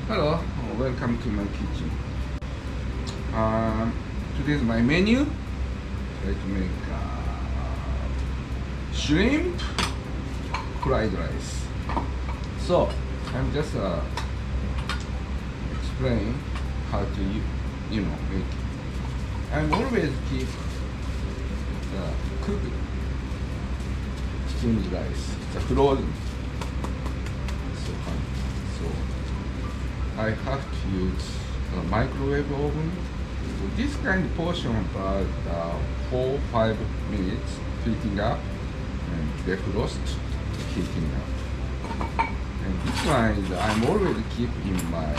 Hello, welcome to my kitchen. Today's my menu. Try to make shrimp fried rice. So I'm just explain how to make it. I'm always keep the cooked steamed rice. It's a frozen. So I have to use a microwave oven. So this kind of portion about 4-5 minutes heating up and defrost heating up. And this one is I'm already keep in my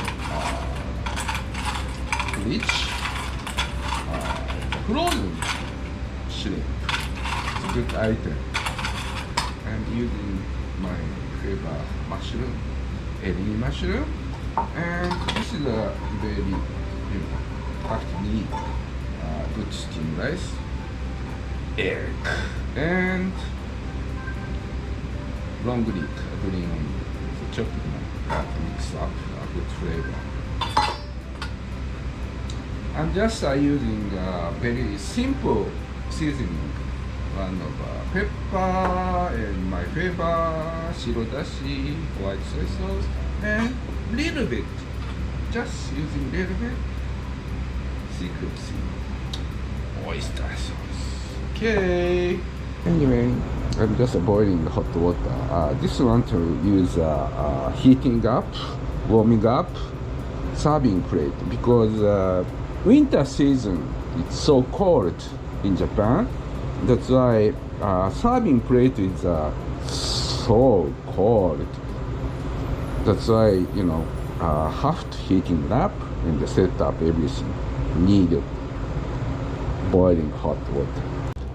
fridge frozen shrimp. It's a good item. I'm using my favorite mushroom, ellie mushroom. And this is a very, practically good steamed rice, egg, and long leek, green onion. So chopped mix up a good flavor. I'm just using very simple seasoning. One of pepper and my favorite shirodashi, white soy sauce, and little bit, just using little bit, secret oyster sauce. Okay. Anyway, I'm just boiling hot water. This one to use heating up, warming up, serving plate because winter season it's so cold in Japan. That's why serving plate is so cold. That's why have to heating it up and set up everything. Need boiling hot water.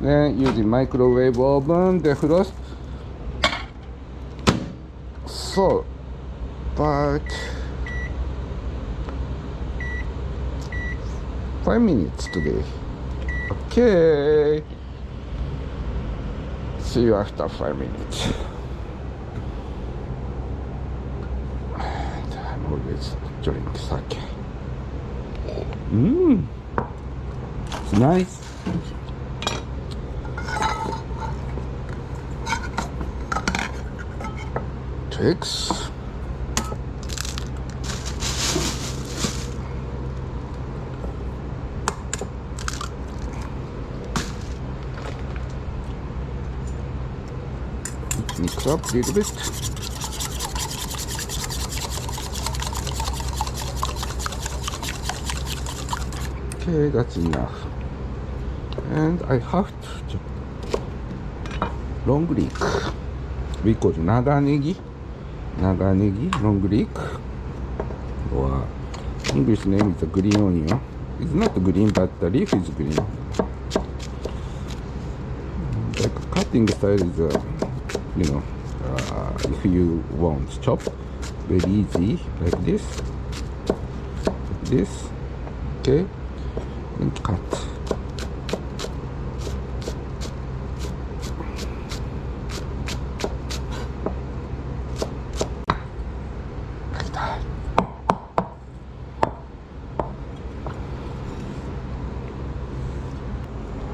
Then using microwave oven, defrost. So, but 5 minutes today. Okay. See you after 5 minutes. Always drink sake. It's nice. Tricks. Mix up a little bit. Okay, that's enough. And I have to long leek. We call it naganegi, long leek. Or English name is a green onion. It's not green, but the leaf is green. Like cutting style is, if you want chop, very easy, like this. Okay. And cut. Like that.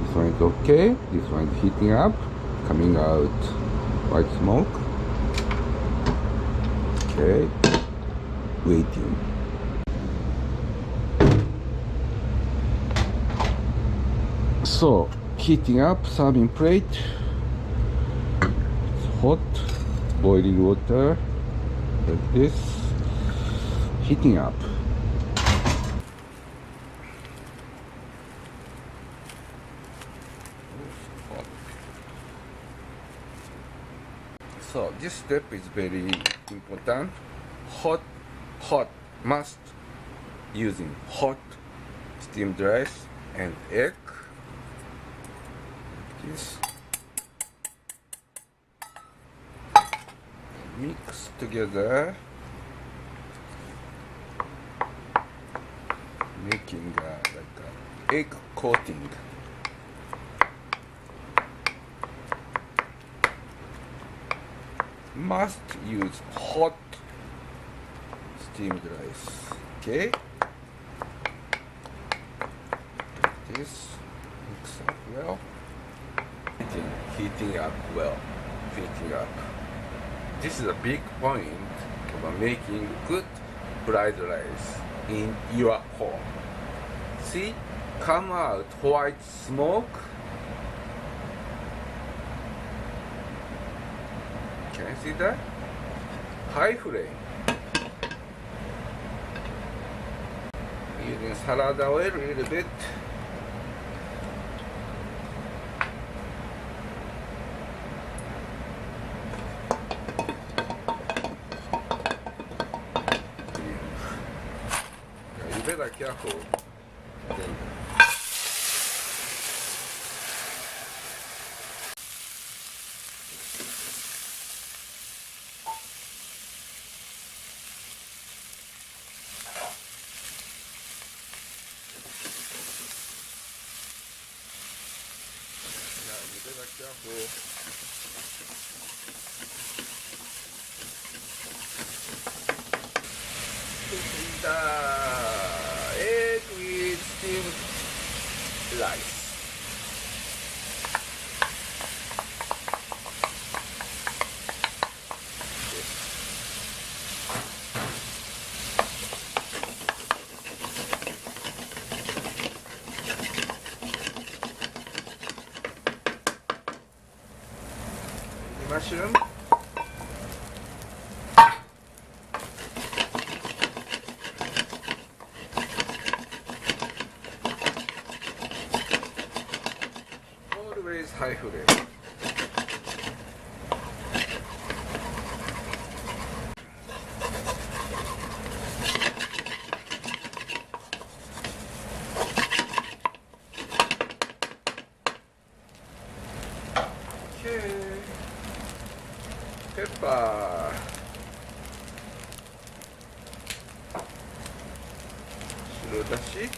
This one is okay. This one is heating up, coming out white smoke. Okay. Waiting. So, heating up, serving plate. It's hot, boiling water, like this. Heating up. So, this step is very important. Hot, must using hot steamed rice and egg. This mix together, making like egg coating. Must use hot steamed rice. Okay. This mix up well. Heating up well. Heating up. This is a big point of making good fried rice in your home. See, come out white smoke. Can you see that? High flame. Using salad oil a little bit. You better careful. Careful. The egg with steamed rice. Mushroom. Always high flame. Okay. Pepper. Shrimpfriedrice.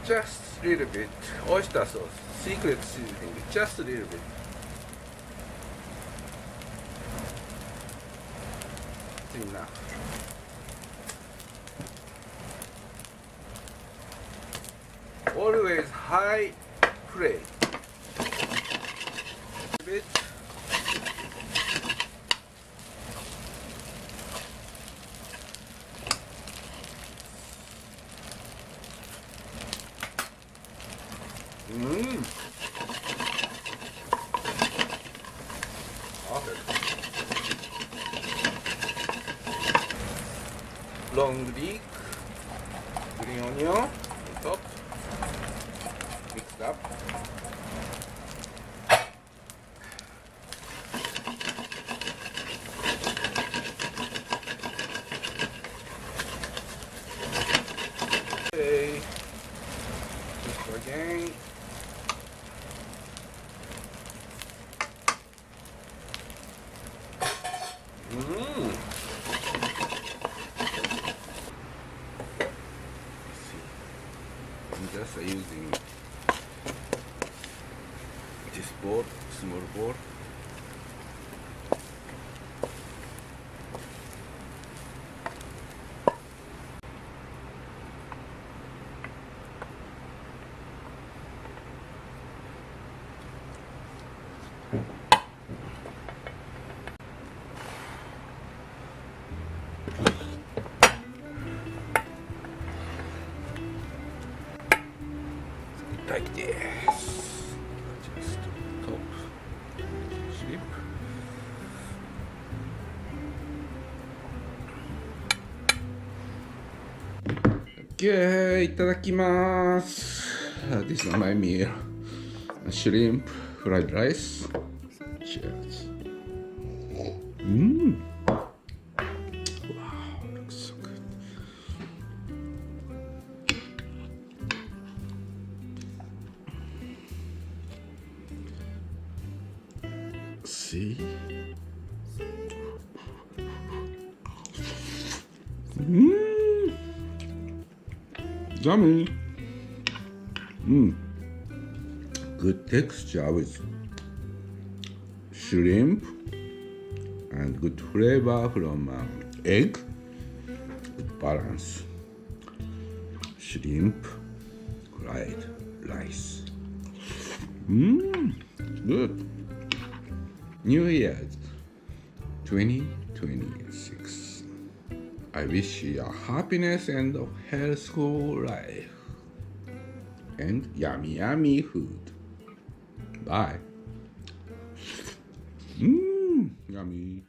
Just a little bit. Oyster sauce. Secret seasoning. Just a little bit. Enough. Always high flame. A bit. Perfect. Long leek, green onion on top, mixed up. Okay, just again. I'm just using this bowl, small bowl. Like this. Just top shrimp. Okay, いただきます。This is my meal. Shrimp fried rice. Cheers. Wow, looks so good. See? Yummy. Good texture with shrimp and good flavor from egg. Good balance. Shrimp fried rice. Good. New Year's 2026. I wish you a happiness and a healthful life and yummy food. Bye. Yummy.